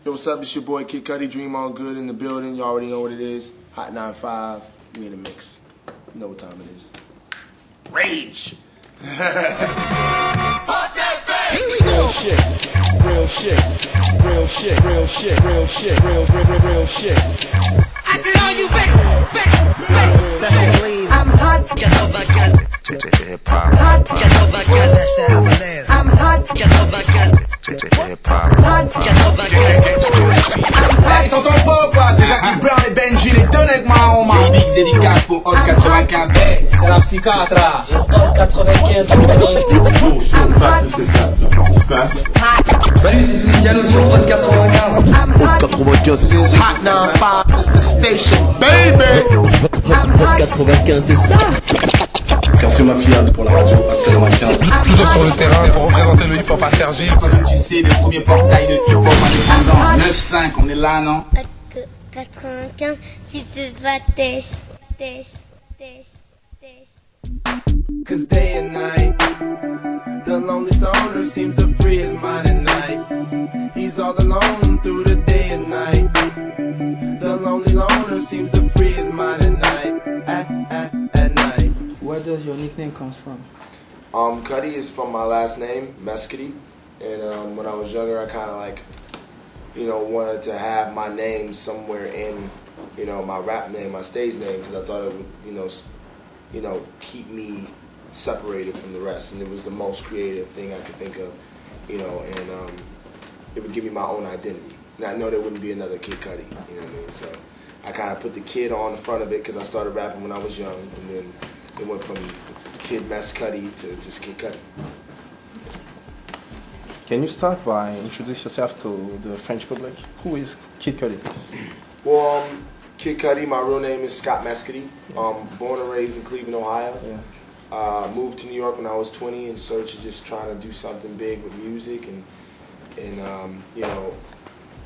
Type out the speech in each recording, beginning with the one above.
Yo, what's up? It's your boy Kid Cudi, Dream On Good in the building. You already know what it is. Hot 95. We in the mix. You know what time it is. Rage! Real shit, real shit, real shit, real shit, real shit, real shit. I sit on you, baby. I'm hot. 95. Hip hop. Hot. 95. I'm hot. 95. Hip hop. Hot. 95. Hey, t'entends pas ou pas? C'est Jackie Brown et Benji, les deux nègres marrons, man. Big dédicace pour Hot 95. Hey, c'est la psychiatre. Hot 95. Salut, c'est Tunisiano sur Hot 95. Hot 95 is hot 95 is the station, baby. Hot 95, c'est ça. Café Mafia pour la radio Hot 95. Toujours sur le terrain pour représenter le hip-hop à Sergi. Comme tu sais, le premier portail de hip-hop indépendant. 9-5, on est là, non? 95, tu peux pas test. Cause day and night, the lonely stoner seems to free his mind at night. He's all alone through the day and night. The lonely loner seems to free his mind at night. At night. Where does your nickname comes from? Cudi is from my last name, Mescudi. And when I was younger, I kind of like, wanted to have my name somewhere in, my rap name, my stage name, because I thought it would, keep me separated from the rest, and it was the most creative thing I could think of, and it would give me my own identity. And I know there wouldn't be another Kid Cudi, you know what I mean? So I kind of put the kid on the front of it because I started rapping when I was young, and then it went from Kid Mess Cudi to just Kid Cudi. Can you start by introduce yourself to the French public? Who is Kid Cudi? Well, Kid Cudi, my real name is Scott Mescudi. Born and raised in Cleveland, Ohio. Yeah. Moved to New York when I was 20 in search of just trying to do something big with music and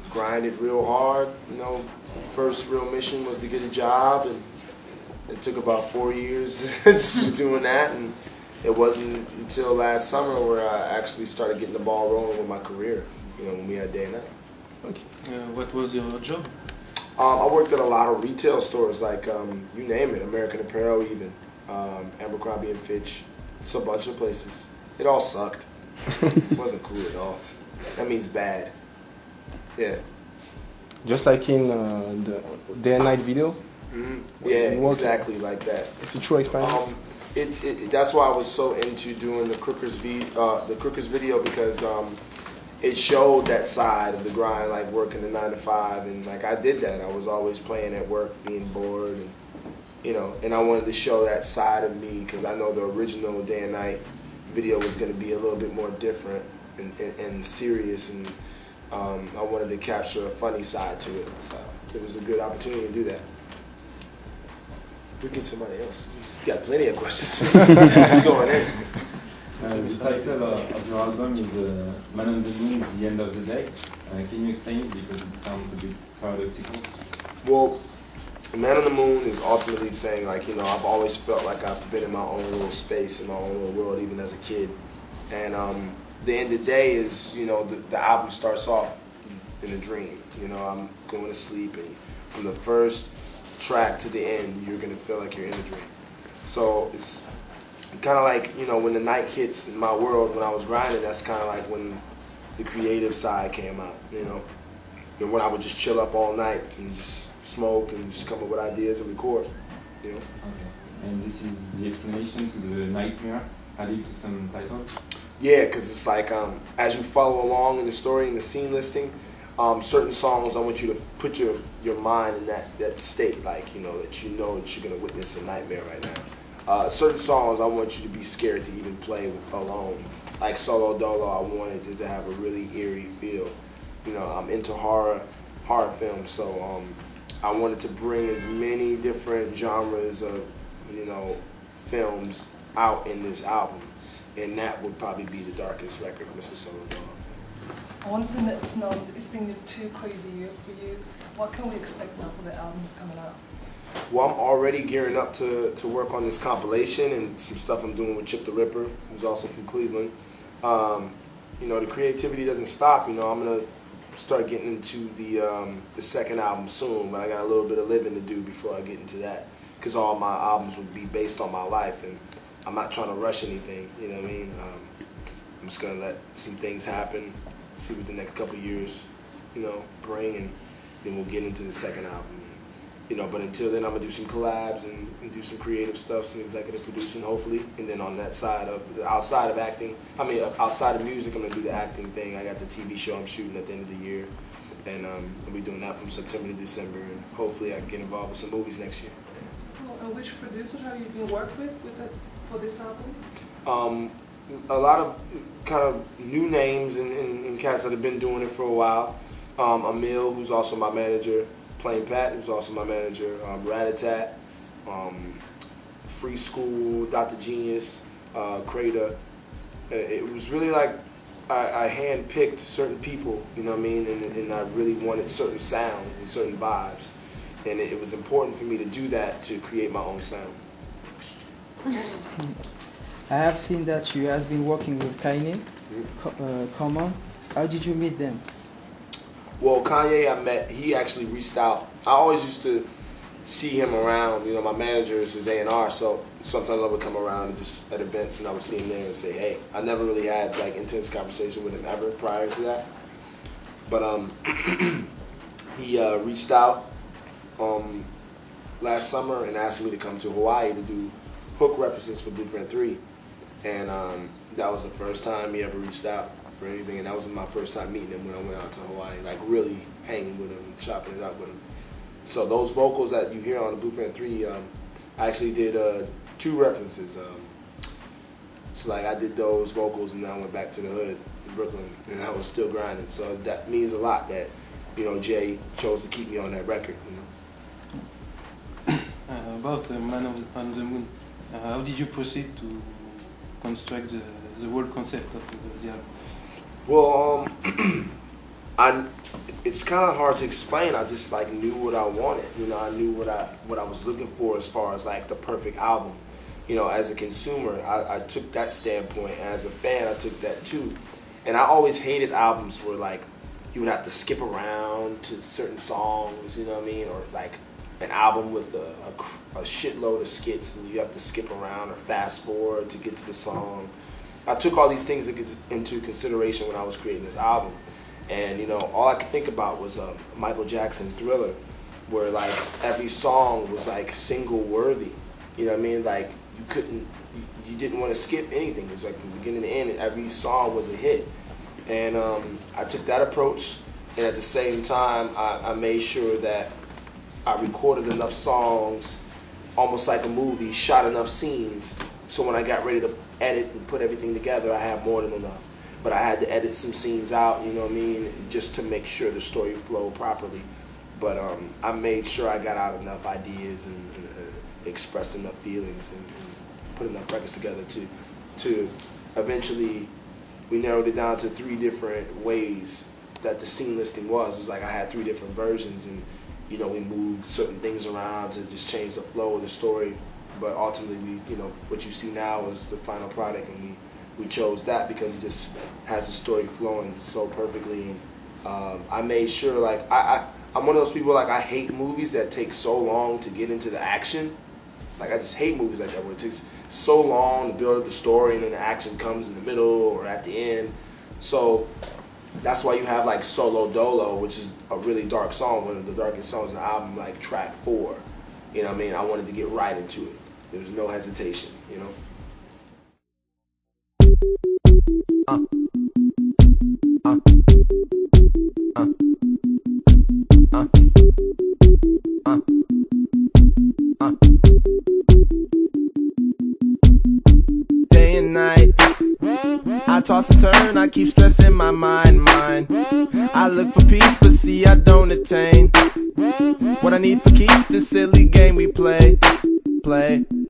grinded real hard. First real mission was to get a job, and it took about 4 years doing that, and it wasn't until last summer where I actually started getting the ball rolling with my career, when we had day and night. Okay. What was your job? I worked at a lot of retail stores, like you name it, American Apparel even, Abercrombie and Fitch, it's a bunch of places. It all sucked. It wasn't cool at all. That means bad. Yeah. Just like in the Day and Night video? Mm-hmm. Yeah, exactly like that. It's a true experience? That's why I was so into doing the Crookers video, because it showed that side of the grind, like working the 9 to 5, and like I did that. I was always playing at work, being bored, and and I wanted to show that side of me because I know the original Day and Night video was going to be a little bit more different and serious, and I wanted to capture a funny side to it. So it was a good opportunity to do that. We get somebody else. He's got plenty of questions. He's going in. The title of your album is Man on the Moon, The End of the Day. Can you explain it, because it sounds a bit paradoxical? Well, Man on the Moon is ultimately saying, like, I've always felt like I've been in my own little space, in my own little world, even as a kid. And the end of the day is, the album starts off in a dream. I'm going to sleep, and from the first track to the end, you're going to feel like you're in a dream. So it's kind of like, when the night hits in my world, when I was grinding, that's kind of like when the creative side came out, And when I would just chill up all night and just smoke and just come up with ideas and record, Okay. And this is the explanation to the nightmare added to some titles? Yeah, because it's like, as you follow along in the story, in the scene listing, certain songs I want you to put your mind in that state, like, that that you're going to witness a nightmare right now. Certain songs I want you to be scared to even play alone. Like Solo Dolo, I wanted it to have a really eerie feel. I'm into horror films, so I wanted to bring as many different genres of, films out in this album, and that would probably be the darkest record, Mr. Solo Dolo. I wanted to know, it's been 2 crazy years for you. What can we expect now for the albums coming out? Well, I'm already gearing up to work on this compilation and some stuff I'm doing with Chip the Ripper, who's also from Cleveland. The creativity doesn't stop. I'm going to start getting into the second album soon, but I got a little bit of living to do before I get into that, because all my albums would be based on my life, and I'm not trying to rush anything, you know what I mean? I'm just going to let some things happen, see what the next couple of years, you know, bring, and then we'll get into the second album. You know, but until then, I'm going to do some collabs and do some creative stuff, some executive producing, hopefully. And then on that side of, outside of acting, outside of music, I'm going to do the acting thing. I got the TV show I'm shooting at the end of the year. And I'll be doing that from September to December. And hopefully I can get involved with some movies next year. Cool. And which producer have you been working with for this album? A lot of kind of new names and cats that have been doing it for a while. Emil, who's also my manager. Plain Pat, who's also my manager, Ratatat, Free School, Dr. Genius, Crater. It was really like I handpicked certain people, you know what I mean, and I really wanted certain sounds and certain vibes. And it was important for me to do that to create my own sound. I have seen that you have been working with Kanye. Come on, how did you meet them? Well, Kanye, I met, he actually reached out. I always used to see him around. You know, my manager is his A&R, so sometimes I would come around and just at events and I would see him there and say, hey. I never really had like intense conversation with him ever prior to that. But he reached out last summer and asked me to come to Hawaii to do hook references for Blueprint 3. And that was the first time he ever reached out for anything, and that was my first time meeting him when I went out to Hawaii, like really hanging with him, chopping it up with him. So those vocals that you hear on the Blueprint 3, I actually did 2 references. So like I did those vocals and then I went back to the hood in Brooklyn and I was still grinding. So that means a lot that, you know, Jay chose to keep me on that record, you know. About Man on the Moon, how did you proceed to construct the whole concept of the album? Well, it's kind of hard to explain. I just like knew what I wanted. You know, I knew what I was looking for as far as like the perfect album. You know, as a consumer, I took that standpoint. As a fan, I took that too. And I always hated albums where like you would have to skip around to certain songs. You know what I mean? Or like an album with a shitload of skits and you have to skip around or fast forward to get to the song. I took all these things into consideration when I was creating this album. And, you know, all I could think about was Michael Jackson Thriller, where, like, every song was, like, single-worthy. You know what I mean? Like, you didn't want to skip anything. It was, like, from beginning to end, every song was a hit. And I took that approach, and at the same time, I made sure that I recorded enough songs, almost like a movie, shot enough scenes, so when I got ready to edit and put everything together, I had more than enough. But I had to edit some scenes out, you know what I mean, just to make sure the story flowed properly. But I made sure I got out enough ideas and expressed enough feelings and put enough records together to eventually, we narrowed it down to 3 different ways that the scene listing was. It was like I had 3 different versions, and you know, we moved certain things around to just change the flow of the story. But ultimately, you know, what you see now is the final product, and we chose that because it just has the story flowing so perfectly. And I made sure, like, I'm one of those people, like, I hate movies that take so long to get into the action. Like, I just hate movies like that, where it takes so long to build up the story and then the action comes in the middle or at the end. So that's why you have, like, Solo Dolo, which is a really dark song, one of the darkest songs in the album, like track 4. You know what I mean? I wanted to get right into it. There was no hesitation, you know? Day and night, I toss and turn, I keep stressing my mind. I look for peace, but see I don't attain what I need for keeps, this silly game we play.